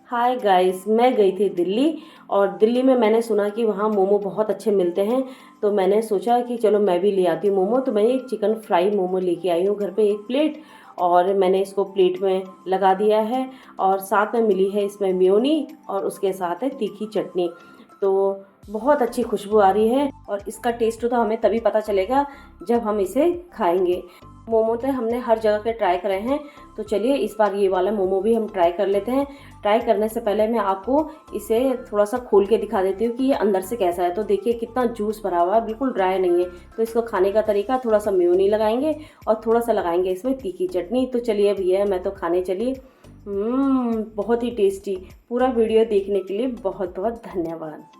Hi guys, मैं गई थी दिल्ली। और दिल्ली में मैंने सुना कि वहाँ मोमो बहुत अच्छे मिलते हैं। तो मैंने सोचा कि चलो मैं भी ले आती हूँ मोमो। तो मैं एक चिकन फ्राई मोमो लेके आई हूँ घर पे 1 प्लेट। और मैंने इसको प्लेट में लगा दिया है। और साथ में मिली है इसमें मेयोनी और उसके साथ है तीखी चटनी। तो बहुत अच्छी खुशबू आ रही है और इसका टेस्ट तो हमें तभी पता चलेगा जब हम इसे खाएंगे। मोमो तो हमने हर जगह के ट्राई करे हैं, तो चलिए इस बार ये वाला मोमो भी हम ट्राई कर लेते हैं। ट्राई करने से पहले मैं आपको इसे थोड़ा सा खोल के दिखा देती हूँ कि ये अंदर से कैसा है। तो देखिए कितना जूस भरा हुआ है, बिल्कुल ड्राई नहीं है। तो इसको खाने का तरीका, थोड़ा सा मेयोनी लगाएंगे और थोड़ा सा लगाएंगे इसमें तीखी चटनी। तो चलिए भैया, मैं तो खाने चलिए। बहुत ही टेस्टी। पूरा वीडियो देखने के लिए बहुत बहुत धन्यवाद।